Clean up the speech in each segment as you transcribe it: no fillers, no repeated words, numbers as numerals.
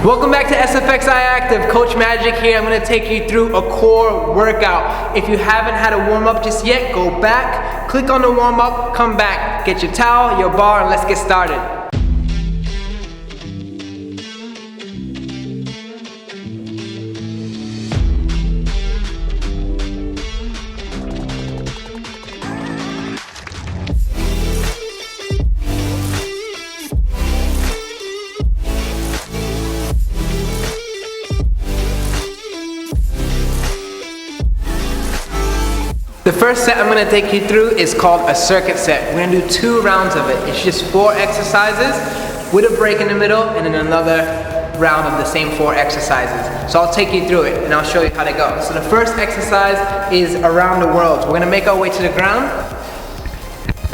Welcome back to SFX iACTIVE. Coach Magic here. I'm going to take you through a core workout. If you haven't had a warm-up just yet, go back, click on the warm-up, come back, get your towel, your bar, and let's get started. The first set I'm going to take you through is called a circuit set. We're going to do 2 rounds of it. It's just 4 exercises with a break in the middle and then another round of the same 4 exercises. So I'll take you through it and I'll show you how to go. So the first exercise is around the world. We're going to make our way to the ground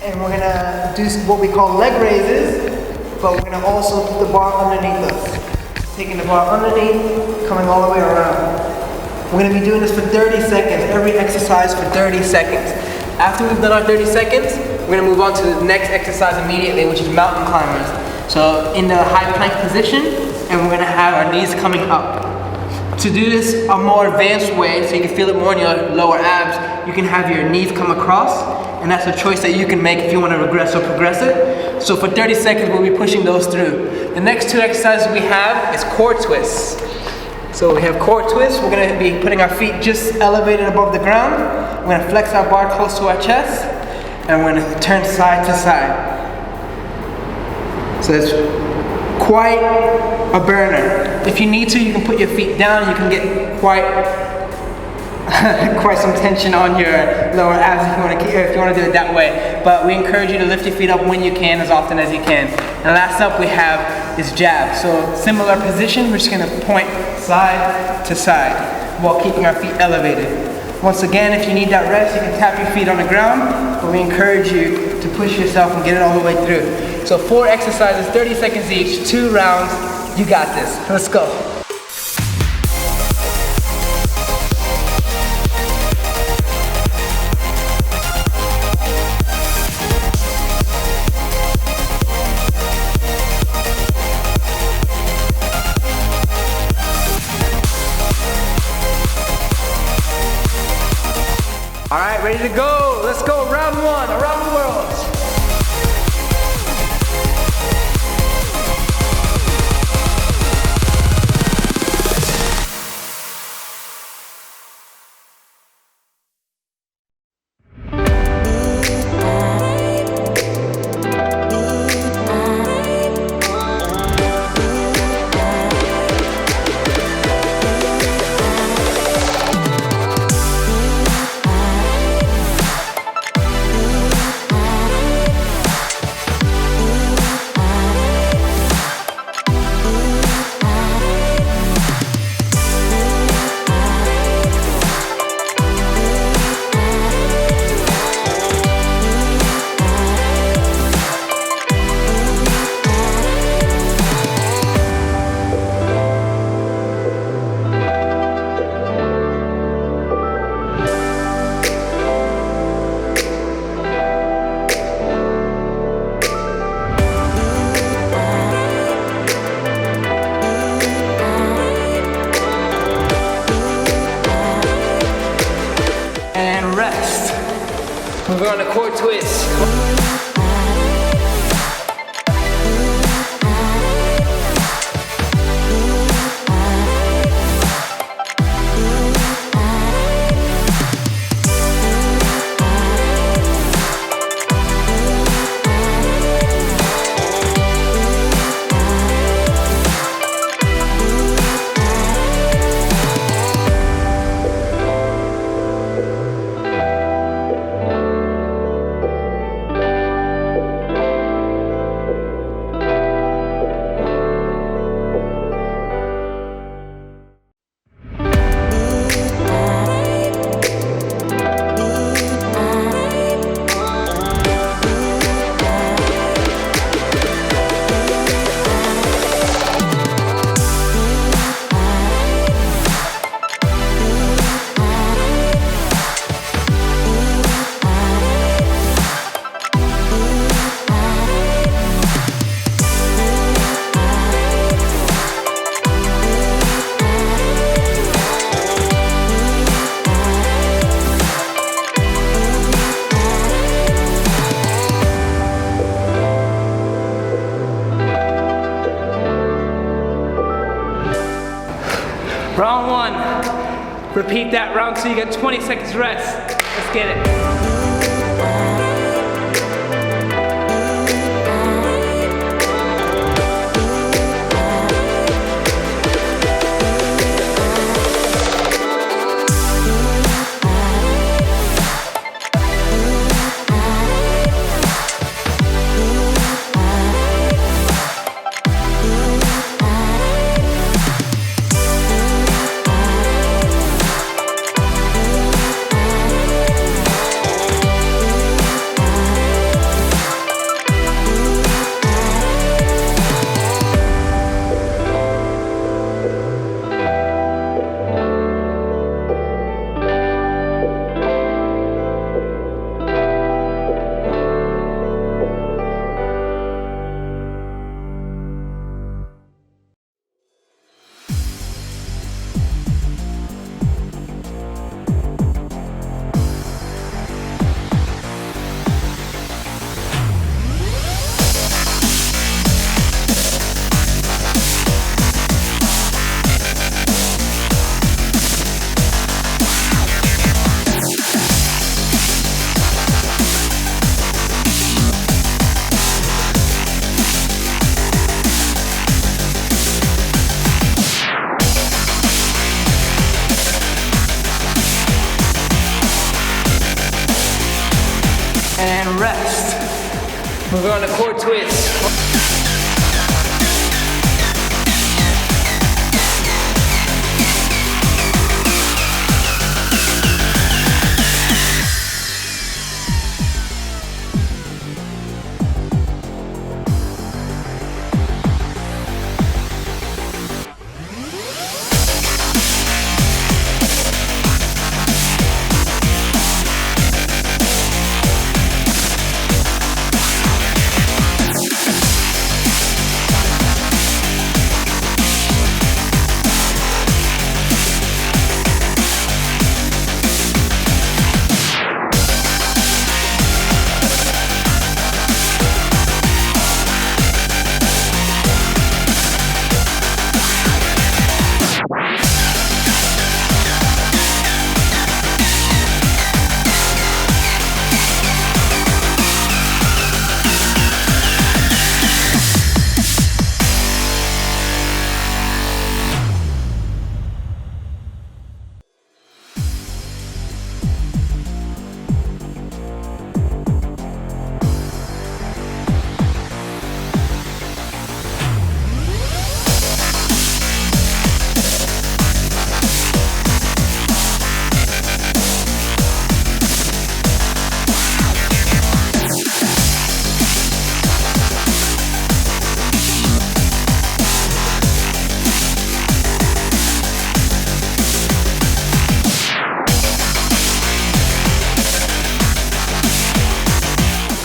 and we're going to do what we call leg raises, but we're going to also put the bar underneath us. Taking the bar underneath, coming all the way around. We're going to be doing this for 30 seconds, every exercise for 30 seconds. After we've done our 30 seconds, we're going to move on to the next exercise immediately, which is mountain climbers. So in the high plank position, and we're going to have our knees coming up. To do this a more advanced way, so you can feel it more in your lower abs, you can have your knees come across, and that's a choice that you can make if you want to regress or progress it. So for 30 seconds, we'll be pushing those through. The next 2 exercises we have is core twists. So we have core twists. We're going to be putting our feet just elevated above the ground. We're going to flex our bar close to our chest, and we're going to turn side to side. So it's quite a burner. If you need to, you can put your feet down. You can get quite some tension on your lower abs if you want to do it that way. But we encourage you to lift your feet up when you can, as often as you can. And last up we have is jab. So similar position, we're just going to point side to side while keeping our feet elevated. Once again, if you need that rest, you can tap your feet on the ground, but we encourage you to push yourself and get it all the way through. So 4 exercises, 30 seconds each, 2 rounds. You got this. Let's go. All right, ready to go. Let's go. Round 1, around the world. And rest. We're on a core twist. Round 1. Repeat that. Round 2, you get 20 seconds rest. Let's get it. And rest. We're going to core twist.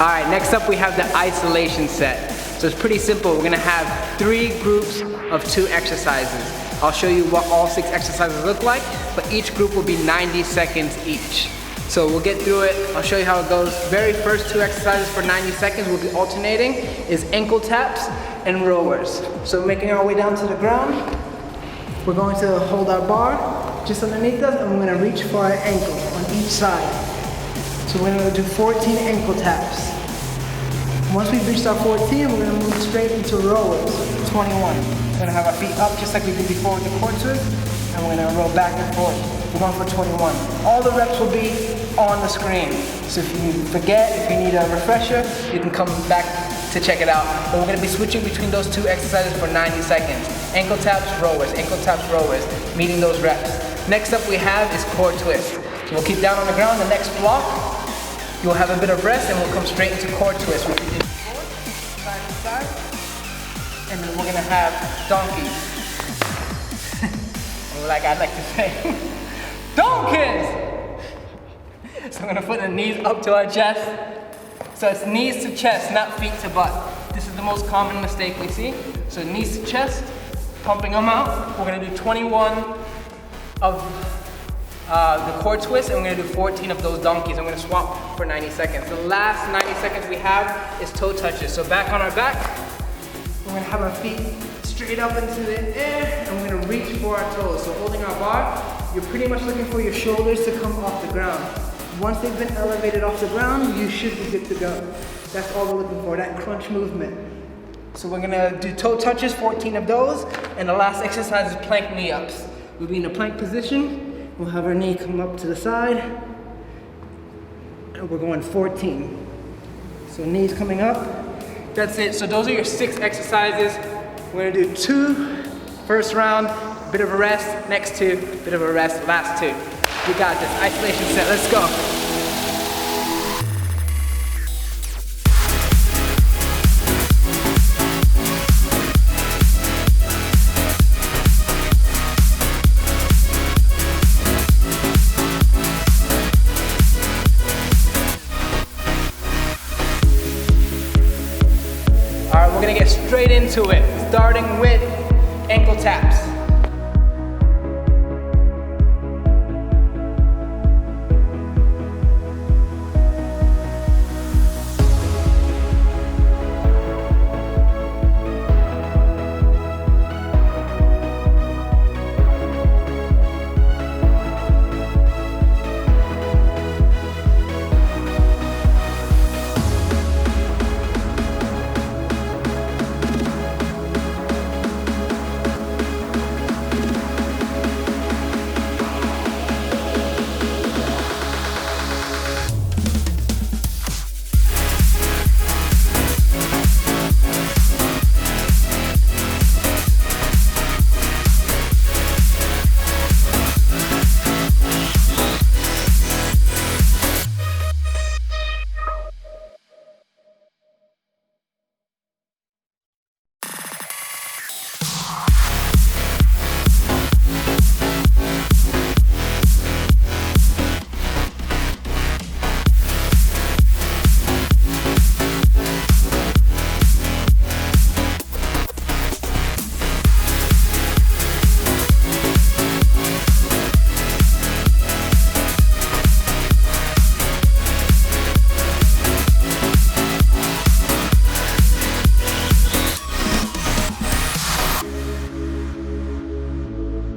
Alright, next up we have the isolation set. So it's pretty simple. We're gonna have 3 groups of 2 exercises. I'll show you what all 6 exercises look like, but each group will be 90 seconds each. So we'll get through it, I'll show you how it goes. Very first 2 exercises for 90 seconds we'll be alternating is ankle taps and rowers. So making our way down to the ground, we're going to hold our bar just underneath us and we're gonna reach for our ankle on each side. So we're gonna do 14 ankle taps. Once we've reached our 14, we're gonna move straight into rowers, 21. We're gonna have our feet up just like we did before with the core twist, and we're gonna roll back and forth. We're going for 21. All the reps will be on the screen. So if you forget, if you need a refresher, you can come back to check it out. But we're gonna be switching between those 2 exercises for 90 seconds. Ankle taps, rowers, meeting those reps. Next up we have is core twist. So we'll keep down on the ground. The next block, you'll have a bit of rest and we'll come straight into core twist, which we did before, side to side. And then we're gonna have donkeys. Or like I like to say, donkeys! So I'm gonna put the knees up to our chest. So it's knees to chest, not feet to butt. This is the most common mistake we see. So knees to chest, pumping them out. We're gonna do 21 of the core twist, and we're gonna do 14 of those donkeys. I'm gonna swap for 90 seconds. The last 90 seconds we have is toe touches. So back on our back, we're gonna have our feet straight feet up into the air, and we're gonna reach for our toes. So holding our bar, you're pretty much looking for your shoulders to come off the ground. Once they've been elevated off the ground, you should be good to go. That's all we're looking for, that crunch movement. So we're gonna do toe touches, 14 of those, and the last exercise is plank knee ups. We'll be in a plank position, we'll have our knee come up to the side, and we're going 14. So knees coming up, that's it. So those are your 6 exercises. We're gonna do 2, first round, bit of a rest, next 2, bit of a rest, last 2. You got this, isolation set, let's go. All right, we're gonna get straight into it, starting with ankle taps.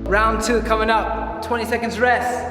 Round 2 coming up, 20 seconds rest.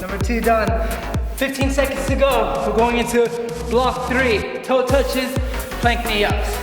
Number 2 done. 15 seconds to go. We're going into block 3. Toe touches, plank knee ups.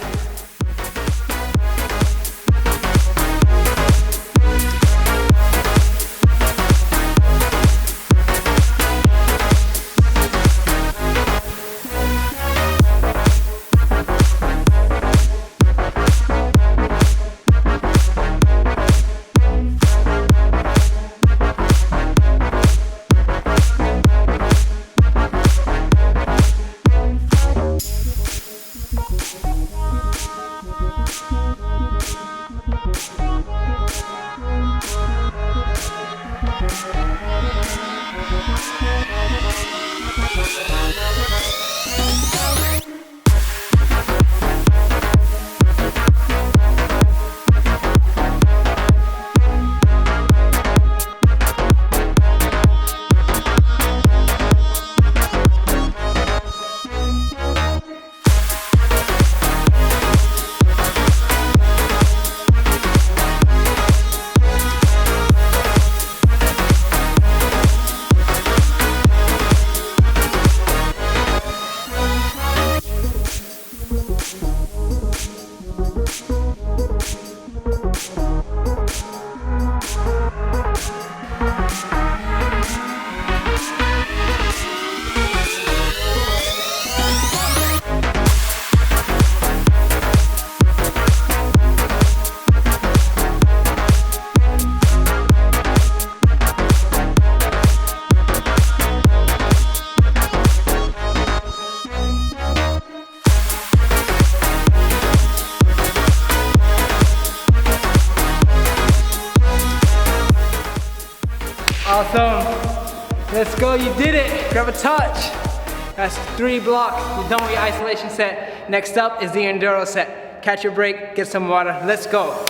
Let's go, you did it. Grab a touch. That's 3 blocks. You're done with your isolation set. Next up is the Enduro set. Catch your break, get some water. Let's go.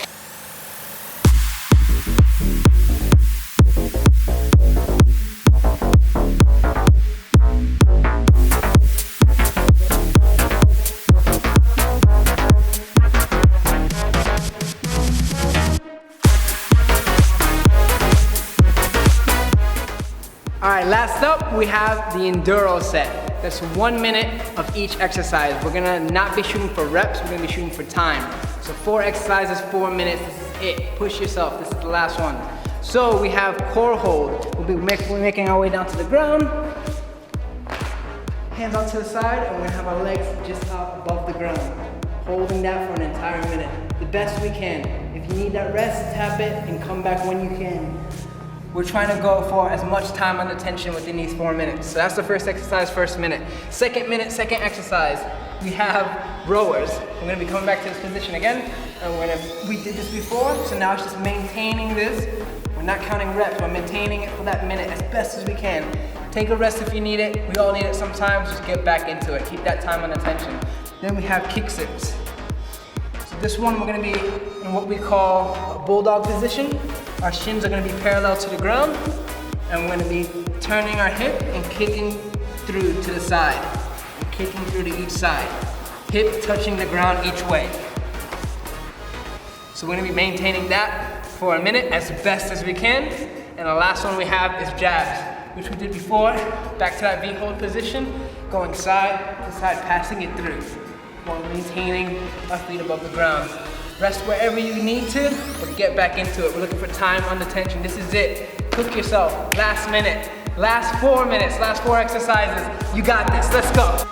All right, last up, we have the Enduro set. That's 1 minute of each exercise. We're gonna not be shooting for reps, we're gonna be shooting for time. So 4 exercises, 4 minutes, this is it. Push yourself, this is the last one. So we have core hold. We're making our way down to the ground. Hands out to the side, and we're gonna have our legs just up above the ground. Holding that for an entire minute, the best we can. If you need that rest, tap it and come back when you can. We're trying to go for as much time under tension within these 4 minutes. So that's the first exercise, first minute. Second minute, second exercise. We have rowers. We're gonna be coming back to this position again. And we did this before, so now it's just maintaining this. We're not counting reps, we're maintaining it for that minute as best as we can. Take a rest if you need it. We all need it sometimes, just get back into it. Keep that time under tension. Then we have kick sits. So this one we're gonna be in what we call a bulldog position. Our shins are gonna be parallel to the ground, and we're gonna be turning our hip and kicking through to the side, and kicking through to each side. Hip touching the ground each way. So we're gonna be maintaining that for a minute as best as we can. And the last one we have is jabs, which we did before. Back to that V-hold position, going side to side, passing it through, while maintaining our feet above the ground. Rest wherever you need to, but get back into it. We're looking for time under tension. This is it. Cook yourself. Last minute. Last 4 minutes. Last 4 exercises. You got this. Let's go.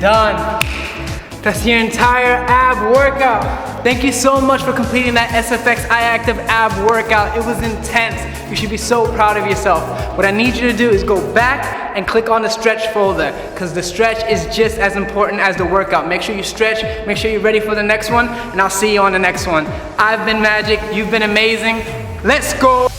done. That's your entire ab workout. Thank you so much for completing that SFX iACTIVE ab workout. It was intense. You should be so proud of yourself. What I need you to do is go back and click on the stretch folder, because the stretch is just as important as the workout. Make sure you stretch, make sure you're ready for the next one, and I'll see you on the next one. I've been Magic, you've been amazing. Let's go.